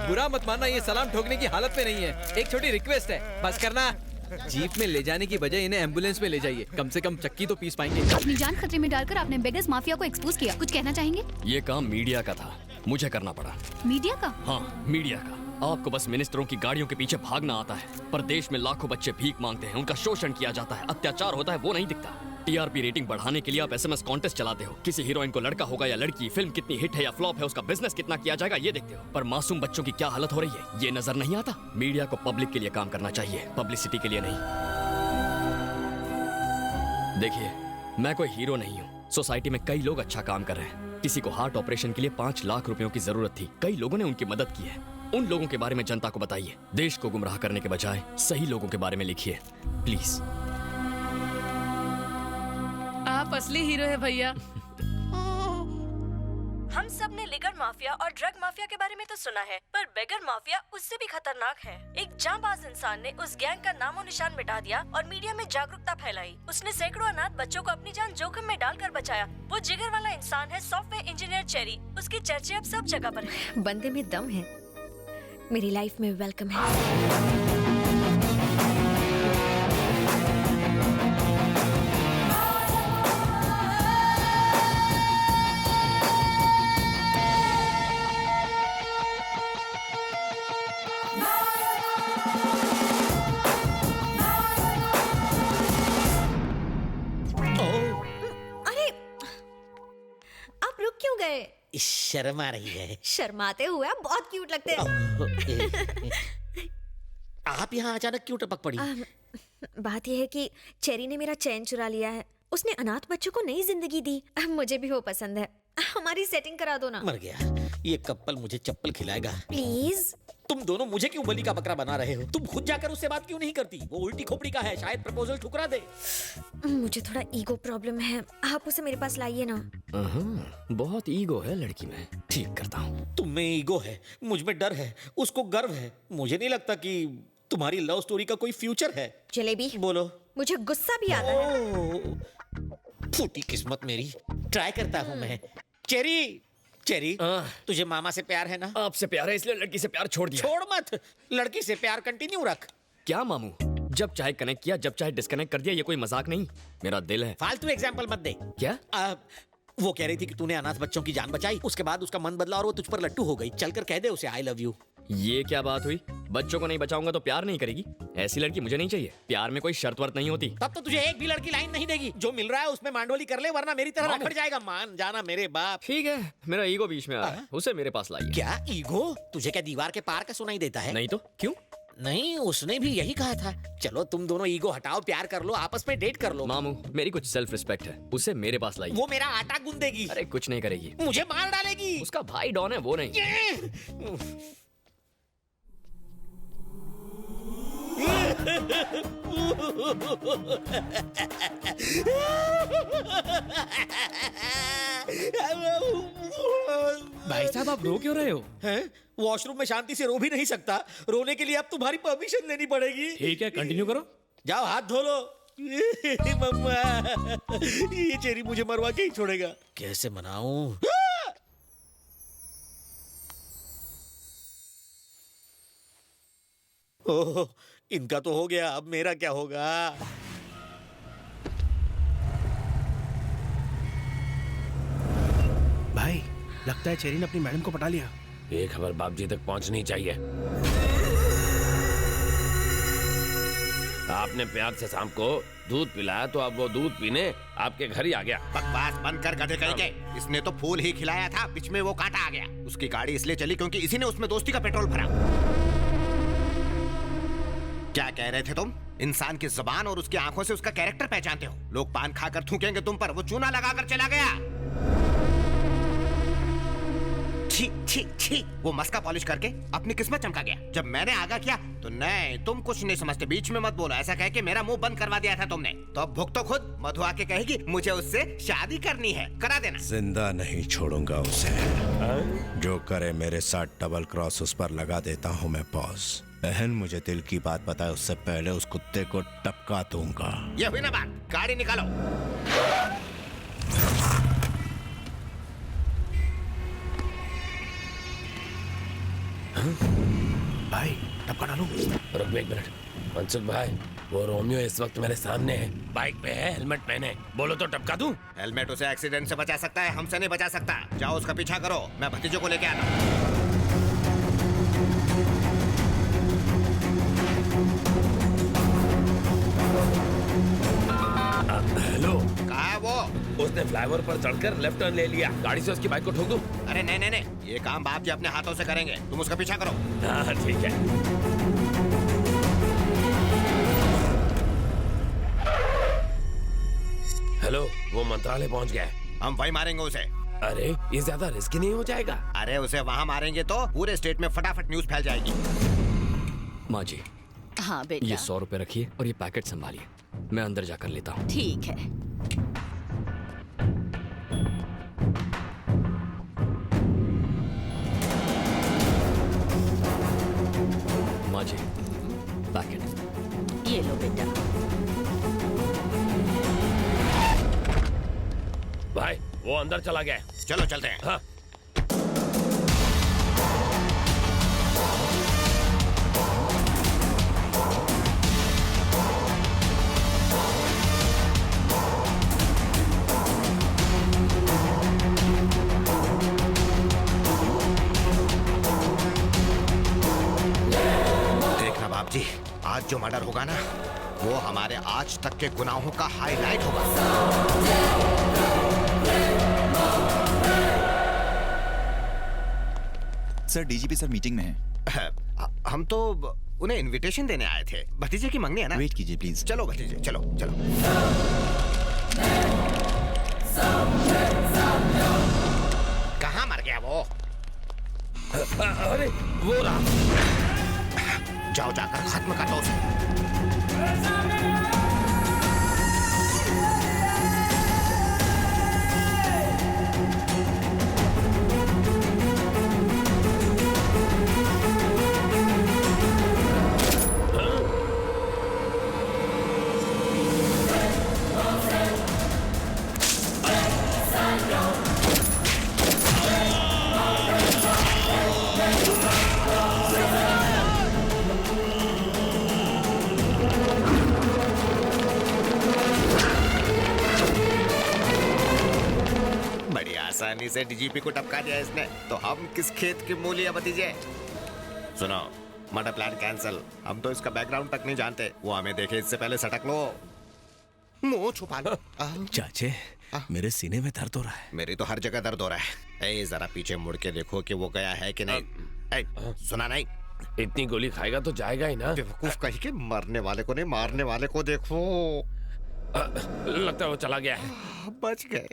बुरा मत मानना, ये सलाम ठोकने की हालत में नहीं है। एक छोटी रिक्वेस्ट है, बस करना। जीप में ले जाने की बजाय इन्हें एम्बुलेंस में ले जाइए, कम से कम चक्की तो पीस पाएंगे। अपनी जान खतरे में डालकर आपने बेगर्स माफिया को एक्सपोज किया, कुछ कहना चाहेंगे? ये काम मीडिया का था, मुझे करना पड़ा। मीडिया का? हाँ, मीडिया का। आपको बस मिनिस्टरों की गाड़ियों के पीछे भागना आता है, पर देश में लाखों बच्चे भीख मांगते हैं, उनका शोषण किया जाता है, अत्याचार होता है, वो नहीं दिखता। टीआरपी रेटिंग बढ़ाने के लिए आप एसएमएस कॉन्टेस्ट चलाते हो। किसी हीरोइन को लड़का होगा या लड़की, फिल्म कितनी हिट है या फ्लॉप है, उसका बिजनेस कितना किया जाएगा ये देखते हो। पर मासूम बच्चों की क्या हालत हो रही है ये नजर नहीं आता। मीडिया को पब्लिक के लिए काम करना चाहिए, पब्लिसिटी के लिए नहीं। देखिए, मैं कोई हीरो नहीं हूँ। सोसाइटी में कई लोग अच्छा काम कर रहे हैं। किसी को हार्ट ऑपरेशन के लिए 5 लाख रुपयों की जरूरत थी, कई लोगों ने उनकी मदद की है। उन लोगों के बारे में जनता को बताइए। देश को गुमराह करने के बजाय सही लोगों के बारे में लिखिए, प्लीज। आप असली हीरो है भैया। हम सब ने लिगर माफिया और ड्रग माफिया के बारे में तो सुना है, पर बेगर माफिया उससे भी खतरनाक है। एक जांबाज इंसान ने उस गैंग का नामो निशान मिटा दिया और मीडिया में जागरूकता फैलाई। उसने सैकड़ों अनाथ बच्चों को अपनी जान जोखिम में डालकर बचाया। वो जिगर वाला इंसान है सॉफ्टवेयर इंजीनियर चेरी। उसकी चर्चे अब सब जगह पर है। बंदे में दम है, मेरी लाइफ में वेलकम है। अरे, आप रुक क्यों गए? शर्म आ रही है। शर्माते हुए आप बहुत क्यूट लगते हैं। आप यहाँ अचानक क्यों टपक पड़ी? बात यह है कि चेरी ने मेरा चैन चुरा लिया है। उसने अनाथ बच्चों को नई जिंदगी दी। मुझे भी वो पसंद है। हमारी सेटिंग करा दो ना। मर गया, ये कपल मुझे चप्पल खिलाएगा। प्लीज। तुम दोनों मुझे क्यों बलि का बकरा बना रहे हो? तुम खुद जाकर उससे बात क्यों नहीं करती? वो उल्टी खोपड़ी का है, शायद प्रपोजल ठुकरा दे। मुझे थोड़ा ईगो प्रॉब्लम है, आप उसे मेरे पास लाइए ना। बहुत ईगो है लड़की में, ठीक करता हूँ। तुम में ईगो है, मुझ में डर है, उसको गर्व है। मुझे नहीं लगता कि तुम्हारी लव स्टोरी का कोई फ्यूचर है। जलेबी बोलो। मुझे गुस्सा भी आता है। फूटी किस्मत मेरी, ट्राई करता हूँ मैं। चेरी, चेरी, तुझे मामा से प्यार है ना? आपसे प्यार है इसलिए लड़की से प्यार छोड़ दिया। छोड़ मत, लड़की से प्यार कंटिन्यू रख। क्या मामू, जब चाहे कनेक्ट किया, जब चाहे डिस्कनेक्ट कर दिया, ये कोई मजाक नहीं। मेरा दिल है। फालतू एग्जाम्पल मत दे। क्या? वो कह रही थी कि तूने अनाथ बच्चों की जान बचाई, उसके बाद उसका मन बदला और वो तुझ पर लट्टू हो गई। चलकर कह दे उसे आई लव यू। ये क्या बात हुई? बच्चों को नहीं बचाऊंगा तो प्यार नहीं करेगी? ऐसी लड़की मुझे नहीं चाहिए। प्यार में कोई शर्त वर्त नहीं होती। तब तो तुझे एक भी लड़की लाइन नहीं देगी। जो मिल रहा है उसमें मांडोली कर ले, वरना मेरी तरह रखड़ जाएगा। मान जाना मेरे बाप। ठीक है, मेरा ईगो बीच में आ रहा है, उसे मेरे पास लाइए। क्या ईगो? तुझे क्या दीवार के पार का सुनाई देता है? नहीं तो क्यों? नहीं, उसने भी यही कहा था। चलो तुम दोनों ईगो हटाओ, प्यार कर लो, आपस में डेट कर लो। मामू, मेरी कुछ सेल्फ रिस्पेक्ट है, उसे मेरे पास लाइए। वो मेरा आटा गूंदेगी। अरे कुछ नहीं करेगी, मुझे मार डालेगी। उसका भाई डॉन है, वो नहीं। भाई साहब, आप रो क्यों रहे हो? हैं? वॉशरूम में शांति से रो भी नहीं सकता। रोने के लिए अब तुम्हारी परमिशन लेनी पड़ेगी। ठीक है, कंटिन्यू करो। जाओ हाथ धो लो। मम्मा, ये चेरी मुझे मरवा के ही छोड़ेगा। कैसे मनाऊं? ओह, इनका तो हो गया, अब मेरा क्या होगा? भाई, लगता है चेरी ने अपनी मैडम को पटा लिया। ये खबर बाप जी तक पहुंचनी चाहिए। आपने प्यार से शाम को दूध पिलाया तो अब वो दूध पीने आपके घर ही आ गया। बकवास बंद कर गधे कहीं के। इसने तो फूल ही खिलाया था, बीच में वो कांटा आ गया। उसकी गाड़ी इसलिए चली क्योंकि इसी ने उसमें दोस्ती का पेट्रोल भरा। क्या कह रहे थे तुम? इंसान की जुबान और उसकी आंखों से उसका कैरेक्टर पहचानते हो। लोग पान खाकर थूकेंगे तुम पर, वो चूना लगाकर चला गया। छी छी छी, वो मस्का पॉलिश करके अपनी किस्मत चमका गया। जब मैंने आगा किया तो नहीं, तुम कुछ नहीं समझते, बीच में मत बोलो, ऐसा कह के मेरा मुंह बंद करवा दिया था तुमने। तो अब भुगतो खुद। मधु आके कहेगी मुझे उससे शादी करनी है, करा देना। जिंदा नहीं छोड़ूंगा उसे। जो करे मेरे साथ डबल क्रॉस उस पर लगा देता हूँ मैं पॉज। बहन मुझे दिल की बात बताए उससे पहले उस कुत्ते को टपका दूंगा। ये हुई ना बात, गाड़ी निकालो। भाई टपका डालूं? रुक एक मिनट। मनसुख भाई, वो रोमियो इस वक्त मेरे सामने है, बाइक पे है, हेलमेट पहने, बोलो तो टपका दूं? हेलमेट उसे एक्सीडेंट से बचा सकता है, हमसे नहीं बचा सकता। जाओ उसका पीछा करो, मैं भतीजे को लेके आता हूँ। हेलो। कहाँ है वो? उसने फ्लाईओवर पर चढ़कर लेफ्ट टर्न ले लिया। गाड़ी से उसकी बाइक को ठोक दूं? अरे नहीं नहीं नहीं, ये काम बाप जी अपने हाथों से करेंगे, तुम उसका पीछा करो। हाँ ठीक है। हेलो, वो मंत्रालय पहुंच गया है। हम वही मारेंगे उसे। अरे ये ज्यादा रिस्की नहीं हो जाएगा? अरे उसे वहाँ मारेंगे तो पूरे स्टेट में फटाफट न्यूज फैल जाएगी। माँ जी, हाँ बेटा, ये 100 रुपए रखिए और ये पैकेट संभालिए, मैं अंदर जाकर लेता हूँ। ठीक है। माँ जी, पैकेट। ये लो बेटा। भाई वो अंदर चला गया है। चलो चलते हैं। हाँ। देखना बाप जी, आज जो मर्डर होगा ना, वो हमारे आज तक के गुनाहों का हाईलाइट होगा। सर डीजीपी सर मीटिंग में है। हम तो उन्हें इनविटेशन देने आए थे। भतीजे की मंगनी है ना? वेट कीजिए प्लीज। चलो भतीजे, चलो चलो। कहाँ मर गया वो? अरे वो रहा। जाओ जाकर खत्म कर दो उसे। बड़ी आसानी से डीजीपी को टपका दिया इसने, तो हम किस खेत की मूली है भतीजे? सुनो, मर्डर प्लान कैंसिल। हम तो इसका बैकग्राउंड तक नहीं जानते, वो हमें देखे इससे पहले सटक लो। मुंह छुपा लो। चाचे, मेरे सीने में दर्द हो रहा है। मेरी तो हर जगह दर्द हो रहा है। ए, जरा पीछे मुड़ के देखो कि वो गया है कि नहीं। ए, सुना नहीं? इतनी गोली खाएगा तो जाएगा ही ना। बेवकूफ कहीं के, मरने वाले को नहीं मारने वाले को देखो। लगता है वो चला गया है। बच गए।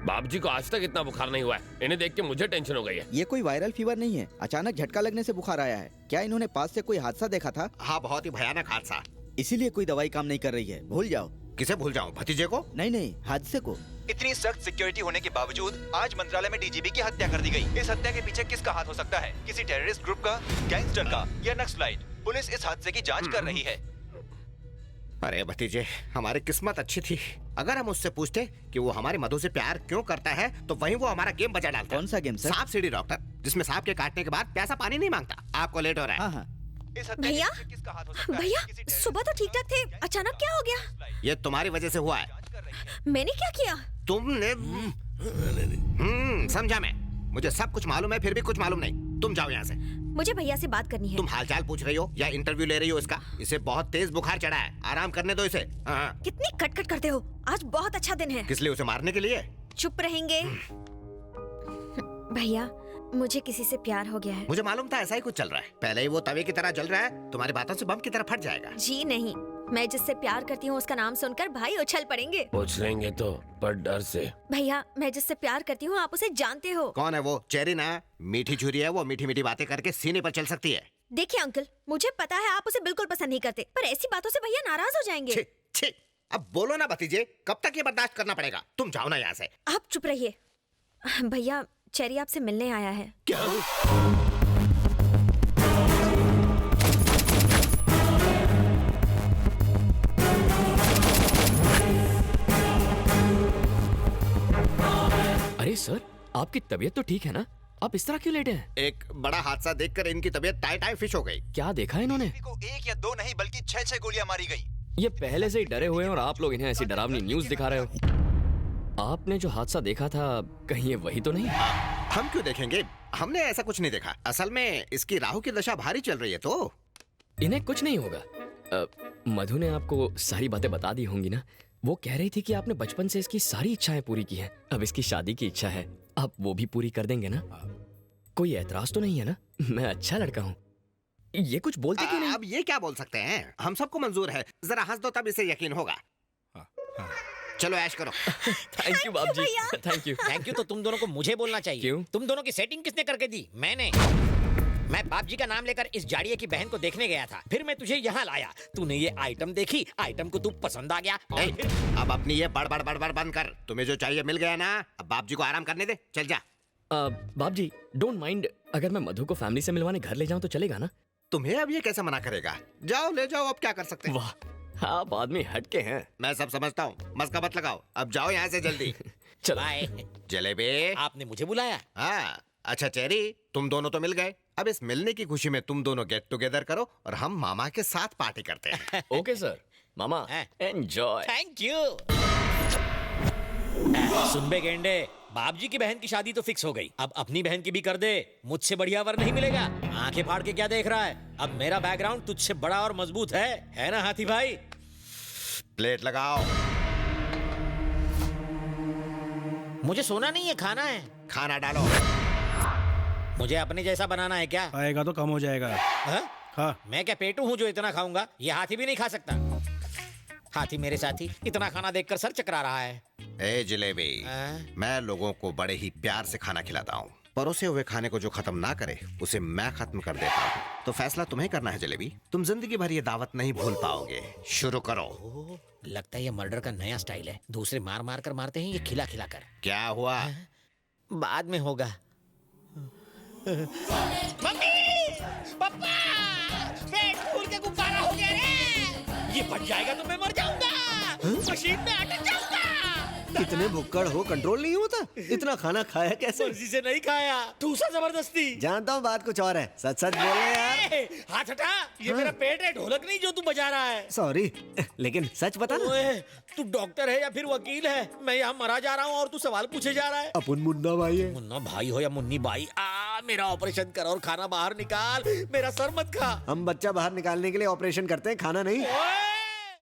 बाप जी को आज तक इतना बुखार नहीं हुआ है, इन्हें देख के मुझे टेंशन हो गई है। ये कोई वायरल फीवर नहीं है, अचानक झटका लगने से बुखार आया है। क्या इन्होंने पास से कोई हादसा देखा था? हाँ, बहुत ही भयानक हादसा। इसीलिए कोई दवाई काम नहीं कर रही है। भूल जाओ। किसे भूल जाऊं? भतीजे को? नहीं नहीं, हादसे को। इतनी सख्त सिक्योरिटी होने के बावजूद आज मंत्रालय में डीजीपी की हत्या कर दी गई। इस हत्या के पीछे किसका हाथ हो सकता है? किसी टेररिस्ट ग्रुप का, गैंगस्टर का या नक्सलाइट? पुलिस इस हादसे की जांच कर रही है। अरे भतीजे, हमारी किस्मत अच्छी थी। अगर हम उससे पूछते कि वो हमारे मधु से प्यार क्यों करता है, तो वहीं वो हमारा गेम बजा डालता। कौन सा गेम सर? सांप सीढ़ी डॉक्टर, जिसमें सांप के काटने के बाद प्यासा पानी नहीं मांगता। आपको लेट हो रहा है। हाँ हाँ। भैया, भैया, सुबह तो ठीक ठाक थे, अचानक क्या हो गया? ये तुम्हारी वजह से हुआ है। मैंने क्या किया? तुमने समझा मैं। मुझे सब कुछ मालूम है, फिर भी कुछ मालूम नहीं। तुम जाओ यहाँ से। मुझे भैया से बात करनी है। तुम हालचाल पूछ रही हो या इंटरव्यू ले रही हो इसका? इसे बहुत तेज बुखार चढ़ा है, आराम करने दो इसे। हाँ। कितनी कटकट करते हो। आज बहुत अच्छा दिन है। किस लिए? उसे मारने के लिए? चुप रहेंगे? भैया, मुझे किसी से प्यार हो गया है। मुझे मालूम था ऐसा ही कुछ चल रहा है। पहले ही वो तवे की तरह जल रहा है, तुम्हारी बातों से बम की तरह फट जाएगा। जी नहीं, मैं जिससे प्यार करती हूँ उसका नाम सुनकर भाई उछल पड़ेंगे। पूछ लेंगे तो, पर डर से। भैया, मैं जिससे प्यार करती हूँ आप उसे जानते हो। कौन है वो? चेरी ना? मीठी छुरी है वो, मीठी मीठी बातें करके सीने पर चल सकती है। देखिए अंकल, मुझे पता है आप उसे बिल्कुल पसंद नहीं करते, पर ऐसी बातों से भैया नाराज हो जाएंगे। छी, छी, अब बोलो ना भतीजे, कब तक ये बर्दाश्त करना पड़ेगा? तुम जाओ ना यहाँ से। आप चुप रहिए। भैया, चेरी आपसे मिलने आया है। क्या? अरे सर, आपकी तबीयत तो ठीक है ना? आप इस तरह क्यों लेटे हैं? एक बड़ा हादसा देखकर इनकी तबीयत टाई टाई फिश हो गई। क्या देखा इन्होंने? को 1 या 2 नहीं बल्कि 6 गोलियां मारी गई। ये पहले से ही डरे हुए हैं और आप लोग इन्हें ऐसी डरावनी न्यूज दिखा रहे हो। आपने जो हादसा देखा था कहीं ये वही तो नहीं? हम क्यों देखेंगे, हमने ऐसा कुछ नहीं देखा। असल में इसकी राहु की दशा भारी चल रही है तो इन्हें कुछ नहीं होगा। मधु ने आपको सारी बातें बता दी होंगी ना? वो कह रही थी कि आपने बचपन से इसकी सारी इच्छाएं पूरी की हैं। अब इसकी शादी की इच्छा है, आप वो भी पूरी कर देंगे ना? कोई ऐतराज तो नहीं है ना? मैं अच्छा लड़का हूँ। ये कुछ बोलते क्यों नहीं? अब ये क्या बोल सकते हैं, हम सबको मंजूर है। जरा हंस दो तब इसे यकीन होगा। चलो ऐश करो। थैंक यू बाप जी, थैंक यू। थैंक यू तो तुम दोनों को मुझे बोलना चाहिए। क्यों? तुम दोनों की सेटिंग किसने करके दी? मैंने। मैं बाप जी का नाम लेकर इस जाड़िये की बहन को देखने गया था, फिर मैं तुझे यहाँ लाया। तूने ये आइटम देखी, आइटम को तू पसंद आ गया। अब अपनी ये बड़ बंद कर। तुम्हें जो चाहिए मिल गया ना, अब बाप जी को आराम करने दे, चल जा। बाप जी डोंट माइंड, अगर मैं मधु को फैमिली से मिलवाने घर ले जाऊं तो चलेगा ना? तुम्हें अब ये कैसे मना करेगा? जाओ ले जाओ, अब क्या कर सकते हैं। वाह आप आदमी हटके हैं। मैं सब समझता हूँ, मस्का मत लगाओ। अब जाओ यहाँ से जल्दी। चलो। बाय। जलेबी, आपने मुझे बुलाया? हाँ। अच्छा चेरी, तुम दोनों तो मिल गए। अब इस मिलने की खुशी में तुम दोनों गेट टुगेदर करो और हम मामा के साथ पार्टी करते हैं। Okay sir. मामा एंजॉय। Thank you. सुन बे गेंडे, बाप जी की बहन की शादी तो फिक्स हो गई, अब अपनी बहन की भी कर दे। मुझसे बढ़िया वर नहीं मिलेगा। आंखें फाड़ के क्या देख रहा है? अब मेरा बैकग्राउंड तुझसे बड़ा और मजबूत है ना हाथी भाई? प्लेट लगाओ। मुझे सोना नहीं है, खाना है। खाना डालो। मुझे अपने जैसा बनाना है क्या? आएगा तो कम हो जाएगा। हाँ? मैं क्या पेटू हूँ जो इतना खाऊंगा? ये हाथी भी नहीं खा सकता। हाथी मेरे साथी इतना खाना देखकर सर चकरा रहा है। ए जलेबी, मैं लोगों को बड़े ही प्यार से खाना खिलाता हूँ। परोसे हुए खाने को जो खत्म ना करे उसे मैं खत्म कर देता हूँ। तो फैसला तुम्हें करना है जलेबी। तुम जिंदगी भर ये दावत नहीं भूल पाओगे। शुरू करो। लगता है ये मर्डर का नया स्टाइल है। दूसरे मार मार कर मारते हैं, ये खिला खिला कर। क्या हुआ? बाद में होगा। मम्मी, पापा, पेट फूल के गुब्बारा हो गया रे। ये फट जाएगा तो मैं मर जाऊंगा। मशीन में अटक जाऊंगा। कितने भुक्कड़ हो, कंट्रोल नहीं होता? इतना खाना खाया कैसे? मर्जी से नहीं खाया, ठूसा जबरदस्ती। जानता हूँ बात कुछ और है, सच सच बोल रहे यार। हाथ हटा, ये मेरा पेट है, ढोलक नहीं जो तू बजा रहा है। सॉरी, लेकिन सच बता ना। ओए, तू डॉक्टर है या फिर वकील है? मैं यहाँ मरा जा रहा हूँ और तू सवाल पूछे जा रहा है। अपन मुन्ना भाई है। मुन्ना भाई हो या मुन्नी बाई, मेरा ऑपरेशन कर और खाना बाहर निकाल। मेरा सर मत खा। हम बच्चा बाहर निकालने के लिए ऑपरेशन करते हैं, खाना नहीं।